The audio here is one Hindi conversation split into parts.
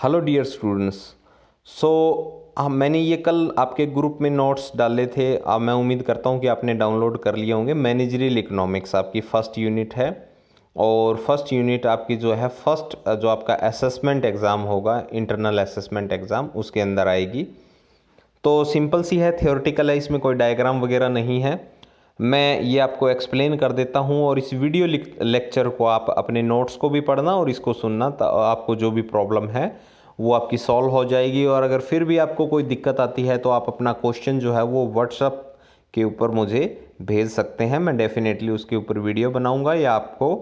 Hello dear students. सो मैंने ये कल आपके ग्रुप में नोट्स डाले थे। अब मैं उम्मीद करता हूँ कि आपने डाउनलोड कर लिए होंगे। मैनेजरियल इकोनॉमिक्स आपकी फ़र्स्ट यूनिट है और फर्स्ट यूनिट आपकी जो है फर्स्ट जो आपका असेसमेंट एग्ज़ाम होगा, इंटरनल असेसमेंट एग्ज़ाम, उसके अंदर आएगी। तो सिंपल सी है, थियोरेटिकल है, इसमें कोई डायग्राम वगैरह नहीं है। मैं ये आपको एक्सप्लेन कर देता हूँ और इस वीडियो लेक्चर को आप अपने नोट्स को भी पढ़ना और इसको सुनना, तो आपको जो भी प्रॉब्लम है वो आपकी सॉल्व हो जाएगी। और अगर फिर भी आपको कोई दिक्कत आती है तो आप अपना क्वेश्चन जो है वो व्हाट्सएप के ऊपर मुझे भेज सकते हैं। मैं डेफिनेटली उसके ऊपर वीडियो बनाऊंगा या आपको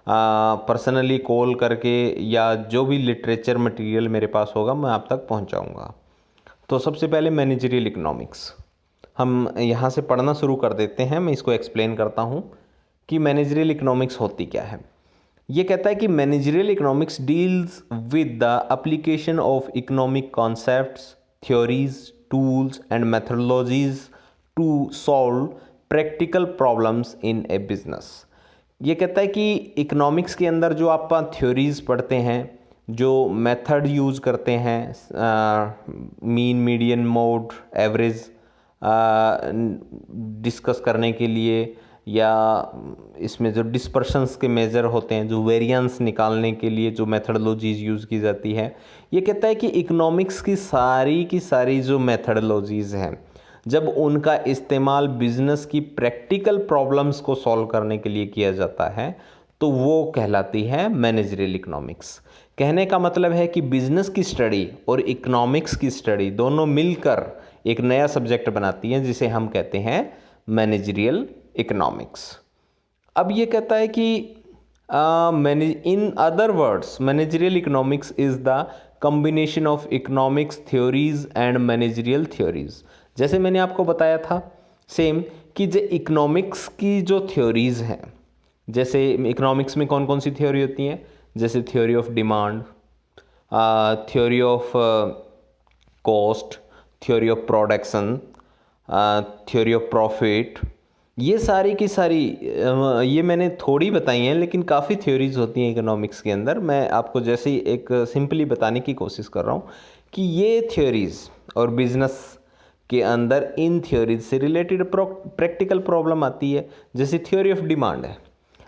पर्सनली कॉल करके या जो भी लिटरेचर मटेरियल मेरे पास होगा मैं आप तक पहुंचाऊंगा। तो सबसे पहले मैनेजरियल इकोनॉमिक्स हम यहाँ से पढ़ना शुरू कर देते हैं। मैं इसको एक्सप्लेन करता हूँ कि मैनेजरियल इकोनॉमिक्स होती क्या है। ये कहता है कि managerial economics deals with the application of economic concepts, theories, tools and methodologies to solve practical problems in a business. ये कहता है कि इकोनॉमिक्स के अंदर जो आप थ्योरीज पढ़ते हैं, जो मेथड यूज़ करते हैं, mean, median, mode, average discuss करने के लिए, या इसमें जो डिस्पर्शंस के मेज़र होते हैं, जो वेरिएंस निकालने के लिए जो मेथडोलॉजीज़ यूज़ की जाती है। ये कहता है कि इकोनॉमिक्स की सारी जो मेथडोलॉजीज़ हैं, जब उनका इस्तेमाल बिजनेस की प्रैक्टिकल प्रॉब्लम्स को सॉल्व करने के लिए किया जाता है तो वो कहलाती है मैनेजरियल इकोनॉमिक्स। कहने का मतलब है कि बिजनेस की स्टडी और इकोनॉमिक्स की स्टडी दोनों मिलकर एक नया सब्जेक्ट बनाती हैं जिसे हम कहते हैं मैनेजरियल इकोनॉमिक्स। अब ये कहता है कि in other words managerial economics is the combination of economics theories and managerial theories. जैसे मैंने आपको बताया था सेम कि जो इकोनॉमिक्स की जो थ्योरीज हैं, जैसे इकोनॉमिक्स में कौन कौन सी थ्योरी होती हैं, जैसे theory of demand, theory of cost, theory of production, theory of profit, ये सारी की सारी ये मैंने थोड़ी बताई हैं, लेकिन काफ़ी थ्योरीज होती हैं इकोनॉमिक्स के अंदर। मैं आपको जैसे ही एक सिंपली बताने की कोशिश कर रहा हूँ कि ये थ्योरीज और बिजनेस के अंदर इन थ्योरीज से रिलेटेड प्रैक्टिकल प्रॉब्लम आती है। जैसे थ्योरी ऑफ डिमांड है।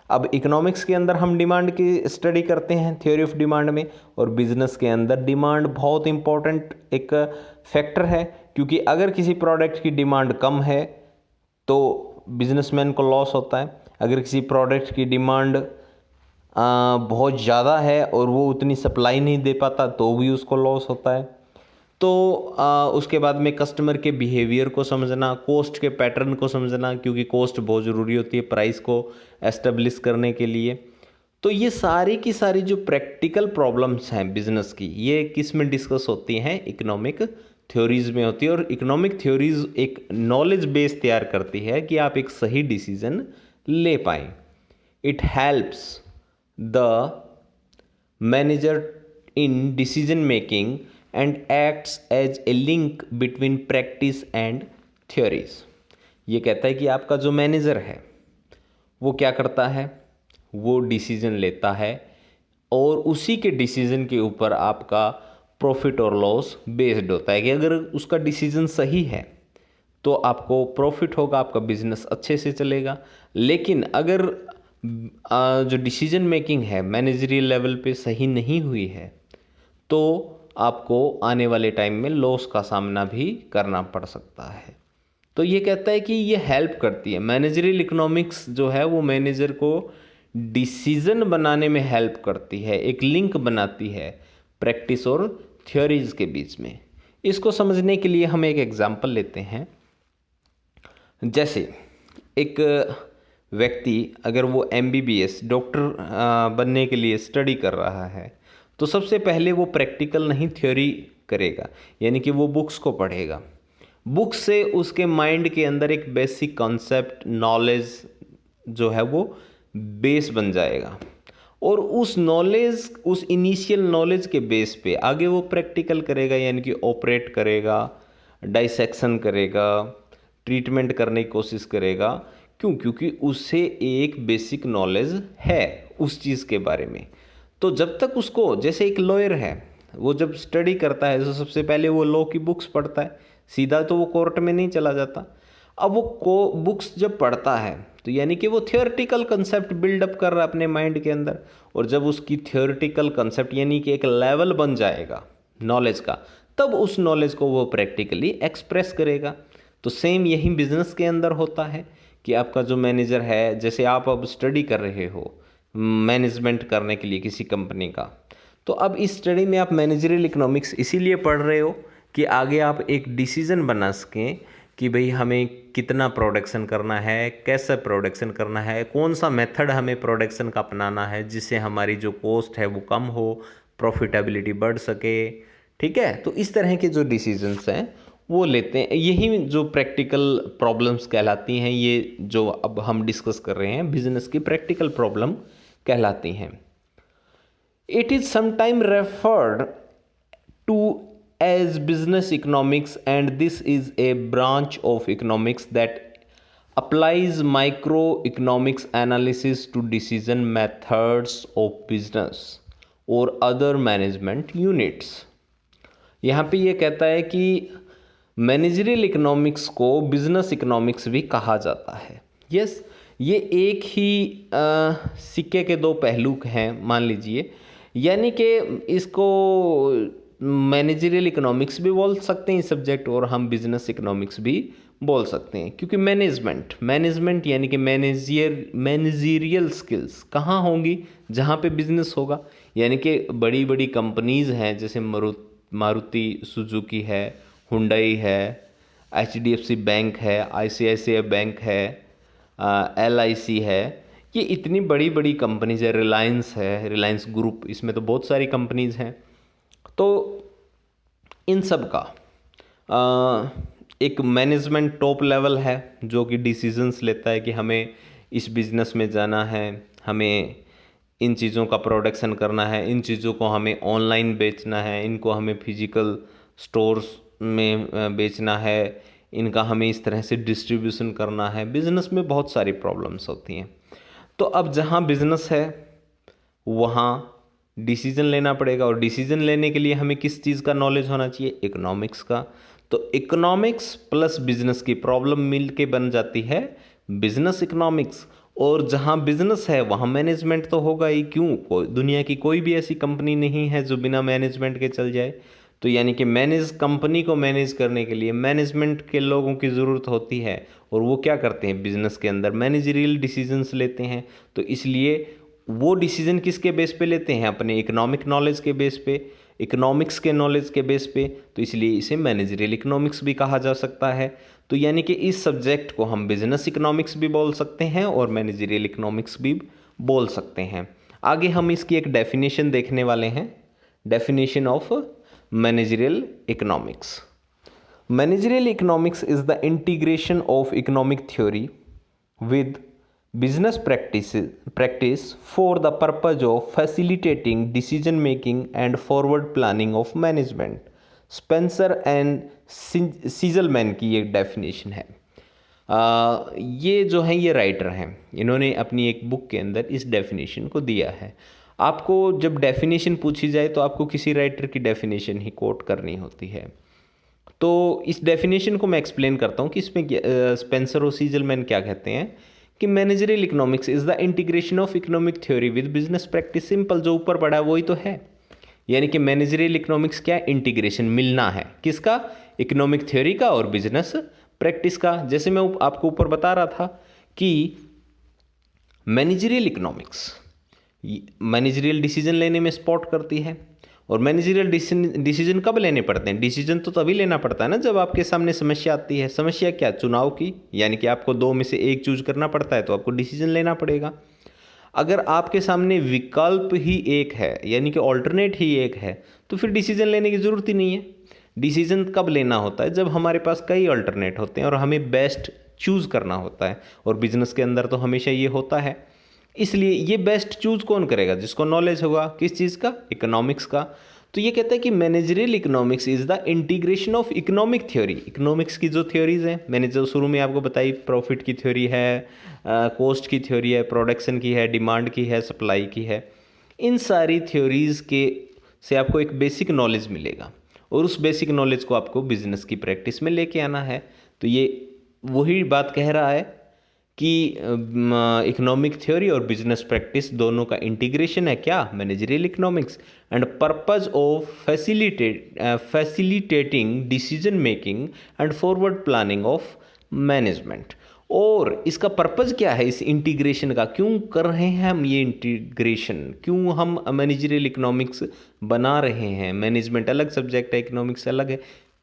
अब इकोनॉमिक्स के अंदर हम डिमांड की स्टडी करते हैं थ्योरी ऑफ डिमांड में, और बिजनेस के अंदर डिमांड बहुत इंपॉर्टेंट एक फैक्टर है, क्योंकि अगर किसी प्रोडक्ट की डिमांड कम है तो बिजनेसमैन को लॉस होता है। अगर किसी प्रोडक्ट की डिमांड बहुत ज़्यादा है और वो उतनी सप्लाई नहीं दे पाता तो भी उसको लॉस होता है। तो उसके बाद में कस्टमर के बिहेवियर को समझना, कॉस्ट के पैटर्न को समझना, क्योंकि कॉस्ट बहुत ज़रूरी होती है प्राइस को एस्टेब्लिश करने के लिए। तो ये सारी की सारी जो प्रैक्टिकल प्रॉब्लम्स हैं बिजनेस की, ये किस में डिस्कस होती हैं, इकोनॉमिक थ्योरीज में होती है। और इकोनॉमिक थ्योरीज एक नॉलेज बेस तैयार करती है कि आप एक सही डिसीजन ले पाएँ। It helps the manager in decision making and acts as a link between practice and theories। ये कहता है कि आपका जो मैनेजर है वो क्या करता है, वो डिसीजन लेता है और उसी के डिसीजन के ऊपर आपका प्रॉफिट और लॉस बेस्ड होता है कि अगर उसका डिसीजन सही है तो आपको प्रॉफिट होगा, आपका बिजनेस अच्छे से चलेगा। लेकिन अगर जो डिसीजन मेकिंग है मैनेजरियल लेवल पे सही नहीं हुई है तो आपको आने वाले टाइम में लॉस का सामना भी करना पड़ सकता है। तो ये कहता है कि ये हेल्प करती है, मैनेजरियल इकोनॉमिक्स जो है वो मैनेजर को डिसीजन बनाने में हेल्प करती है, एक लिंक बनाती है प्रैक्टिस और थ्योरीज के बीच में। इसको समझने के लिए हम एक एग्जांपल लेते हैं। जैसे एक व्यक्ति अगर वो MBBS डॉक्टर बनने के लिए स्टडी कर रहा है तो सबसे पहले वो प्रैक्टिकल नहीं थ्योरी करेगा, यानी कि वो बुक्स को पढ़ेगा। बुक्स से उसके माइंड के अंदर एक बेसिक कॉन्सेप्ट नॉलेज जो है वो बेस बन जाएगा, और उस नॉलेज, उस इनिशियल नॉलेज के बेस पे आगे वो प्रैक्टिकल करेगा, यानी कि ऑपरेट करेगा, डाइसेक्शन करेगा, ट्रीटमेंट करने की कोशिश करेगा। क्यों? क्योंकि उससे एक बेसिक नॉलेज है उस चीज़ के बारे में। तो जब तक उसको, जैसे एक लॉयर है, वो जब स्टडी करता है तो सबसे पहले वो लॉ की बुक्स पढ़ता है, सीधा तो वो कोर्ट में नहीं चला जाता। अब वो बुक्स जब पढ़ता है तो यानी कि वो थियोरेटिकल कंसेप्ट बिल्डअप कर रहा है अपने माइंड के अंदर, और जब उसकी थियोरेटिकल कंसेप्ट यानी कि एक लेवल बन जाएगा नॉलेज का, तब उस नॉलेज को वो प्रैक्टिकली एक्सप्रेस करेगा। तो सेम यही बिजनेस के अंदर होता है कि आपका जो मैनेजर है, जैसे आप अब स्टडी कर रहे हो मैनेजमेंट करने के लिए किसी कंपनी का, तो अब इस स्टडी में आप मैनेजरियल इकोनॉमिक्स इसीलिए पढ़ रहे हो कि आगे आप एक डिसीजन बना सकें कि भाई हमें कितना प्रोडक्शन करना है, कैसे प्रोडक्शन करना है, कौन सा मेथड हमें प्रोडक्शन का अपनाना है जिससे हमारी जो कॉस्ट है वो कम हो, प्रॉफिटेबिलिटी बढ़ सके। ठीक है, तो इस तरह के जो डिसीजंस हैं वो लेते हैं। यही जो प्रैक्टिकल प्रॉब्लम्स कहलाती हैं, ये जो अब हम डिस्कस कर रहे हैं बिजनेस की प्रैक्टिकल प्रॉब्लम कहलाती हैं। It is sometime referred to as business economics, and this is a branch of economics that applies microeconomics analysis to decision methods of business or other management units। यहाँ पे ये कहता है कि मैनेजरियल इकोनॉमिक्स को बिजनेस इकोनॉमिक्स भी कहा जाता है। यस, ये एक ही सिक्के के दो पहलू हैं मान लीजिए, यानी कि इसको मैनेजरियल इकोनॉमिक्स भी बोल सकते हैं इस सब्जेक्ट, और हम बिजनेस इकोनॉमिक्स भी बोल सकते हैं, क्योंकि मैनेजमेंट यानी कि मैनेजरियल स्किल्स कहाँ होंगी, जहाँ पे बिजनेस होगा। यानी कि बड़ी बड़ी कंपनीज़ हैं जैसे मारुति सुजुकी है, हुंडई है, HDFC बैंक है, ICICI बैंक है, LIC है, ये इतनी बड़ी बड़ी कंपनीज है, रिलायंस ग्रुप, इसमें तो बहुत सारी कंपनीज़ हैं। तो इन सब का एक मैनेजमेंट टॉप लेवल है जो कि डिसीजंस लेता है कि हमें इस बिज़नेस में जाना है, हमें इन चीज़ों का प्रोडक्शन करना है, इन चीज़ों को हमें ऑनलाइन बेचना है, इनको हमें फिजिकल स्टोर्स में बेचना है, इनका हमें इस तरह से डिस्ट्रीब्यूशन करना है। बिज़नेस में बहुत सारी प्रॉब्लम्स होती हैं। तो अब जहाँ बिज़नेस है वहाँ डिसीजन लेना पड़ेगा, और डिसीजन लेने के लिए हमें किस चीज़ का नॉलेज होना चाहिए, इकोनॉमिक्स का। तो इकोनॉमिक्स प्लस बिजनेस की प्रॉब्लम मिल के बन जाती है बिजनेस इकोनॉमिक्स। और जहाँ बिजनेस है वहाँ मैनेजमेंट तो होगा ही, क्यों, दुनिया की कोई भी ऐसी कंपनी नहीं है जो बिना मैनेजमेंट के चल जाए। तो यानी कि कंपनी को मैनेज करने के लिए मैनेजमेंट के लोगों की ज़रूरत होती है, और वो क्या करते हैं बिजनेस के अंदर मैनेजरियल डिसीजंस लेते हैं। तो इसलिए वो डिसीजन किसके बेस पे लेते हैं, अपने इकोनॉमिक नॉलेज के बेस पे, इकोनॉमिक्स के नॉलेज के बेस पे। तो इसलिए इसे मैनेजरियल इकोनॉमिक्स भी कहा जा सकता है। तो यानी कि इस सब्जेक्ट को हम बिजनेस इकोनॉमिक्स भी बोल सकते हैं और मैनेजरियल इकोनॉमिक्स भी बोल सकते हैं। आगे हम इसकी एक डेफिनेशन देखने वाले हैं, definition of managerial economics. Managerial economics is the integration of economic theory with business practice for the purpose of facilitating decision making and forward planning of management। Spencer and Siegelman की ये डेफिनेशन है। ये जो हैं ये राइटर हैं, इन्होंने अपनी एक बुक के अंदर इस डेफिनेशन को दिया है। आपको जब डेफिनेशन पूछी जाए तो आपको किसी राइटर की डेफिनेशन ही कोट करनी होती है। तो इस डेफिनेशन को मैं एक्सप्लेन करता हूँ कि इसमें स्पेंसर और सीजलमैन क्या कहते हैं कि managerial economics is the integration of economic theory with business practice. Simple, जो ऊपर पढ़ा है वही तो है। यानी कि मैनेजरियल इकोनॉमिक्स क्या, इंटीग्रेशन, मिलना है किसका, इकोनॉमिक थ्योरी का और बिजनेस प्रैक्टिस का। जैसे मैं आपको ऊपर बता रहा था कि मैनेजरियल इकोनॉमिक्स मैनेजरियल डिसीजन लेने में सपोर्ट करती है। और मैनेजरियल डिसीजन कब लेने पड़ते हैं, डिसीजन तो तभी लेना पड़ता है ना जब आपके सामने समस्या आती है। समस्या क्या, चुनाव की, यानी कि आपको दो में से एक चूज करना पड़ता है तो आपको डिसीजन लेना पड़ेगा। अगर आपके सामने विकल्प ही एक है, यानी कि ऑल्टरनेट ही एक है, तो फिर डिसीजन लेने की ज़रूरत ही नहीं है। डिसीजन कब लेना होता है, जब हमारे पास कई ऑल्टरनेट होते हैं और हमें बेस्ट चूज़ करना होता है। और बिजनेस के अंदर तो हमेशा ये होता है। इसलिए ये बेस्ट चूज कौन करेगा, जिसको नॉलेज होगा किस चीज़ का, इकोनॉमिक्स का। तो ये कहता है कि managerial economics is the integration of economic theory. Economics की जो थ्योरीज हैं, मैंने जो शुरू में आपको बताई, प्रॉफिट की थ्योरी है, कॉस्ट की थ्योरी है, प्रोडक्शन की है, डिमांड की है, सप्लाई की है। इन सारी थ्योरीज़ के से आपको एक बेसिक नॉलेज मिलेगा और उस बेसिक नॉलेज को आपको बिजनेस की प्रैक्टिस में लेके आना है। तो ये वही बात कह रहा है कि इकोनॉमिक थ्योरी और बिजनेस प्रैक्टिस दोनों का इंटीग्रेशन है क्या, managerial economics, and purpose of facilitating decision making and forward planning of management. और इसका पर्पस क्या है इस इंटीग्रेशन का, क्यों कर रहे हैं हम ये इंटीग्रेशन, क्यों हम मैनेजरियल इकोनॉमिक्स बना रहे हैं, मैनेजमेंट अलग सब्जेक्ट है, इकोनॉमिक्स अलग है।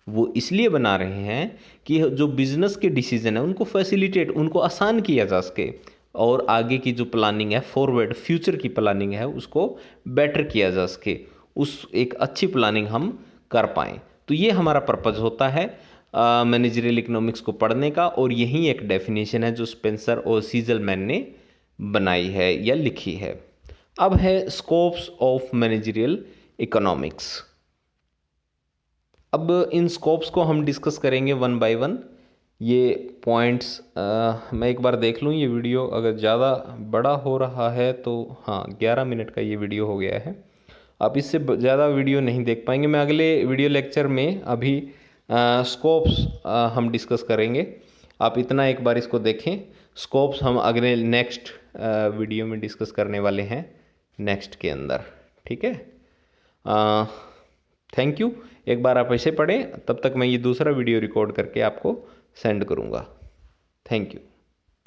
वो इसलिए बना रहे हैं कि जो बिजनेस के डिसीजन है उनको फैसिलिटेट, उनको आसान किया जा सके और आगे की जो प्लानिंग है, फॉरवर्ड फ्यूचर की प्लानिंग है, उसको बेटर किया जा सके, उस एक अच्छी प्लानिंग हम कर पाएँ। तो ये हमारा पर्पज़ होता है मैनेजरियल इकोनॉमिक्स को पढ़ने का। और यही एक डेफिनेशन है जो स्पेंसर और सीजलमैन ने बनाई है या लिखी है। अब है स्कोप्स ऑफ मैनेजरियल इकोनॉमिक्स। अब इन स्कोप्स को हम डिस्कस करेंगे वन बाय वन। ये पॉइंट्स मैं एक बार देख लूँ, ये वीडियो अगर ज़्यादा बड़ा हो रहा है तो हाँ 11 मिनट का ये वीडियो हो गया है, आप इससे ज़्यादा वीडियो नहीं देख पाएंगे। मैं अगले वीडियो लेक्चर में अभी स्कोप्स हम डिस्कस करेंगे, आप इतना एक बार इसको देखें। स्कोप्स हम अगले नेक्स्ट वीडियो में डिस्कस करने वाले हैं, नेक्स्ट के अंदर, ठीक है। Thank you. एक बार आप ऐसे पढ़ें, तब तक मैं ये दूसरा वीडियो रिकॉर्ड करके आपको सेंड करूँगा। Thank you.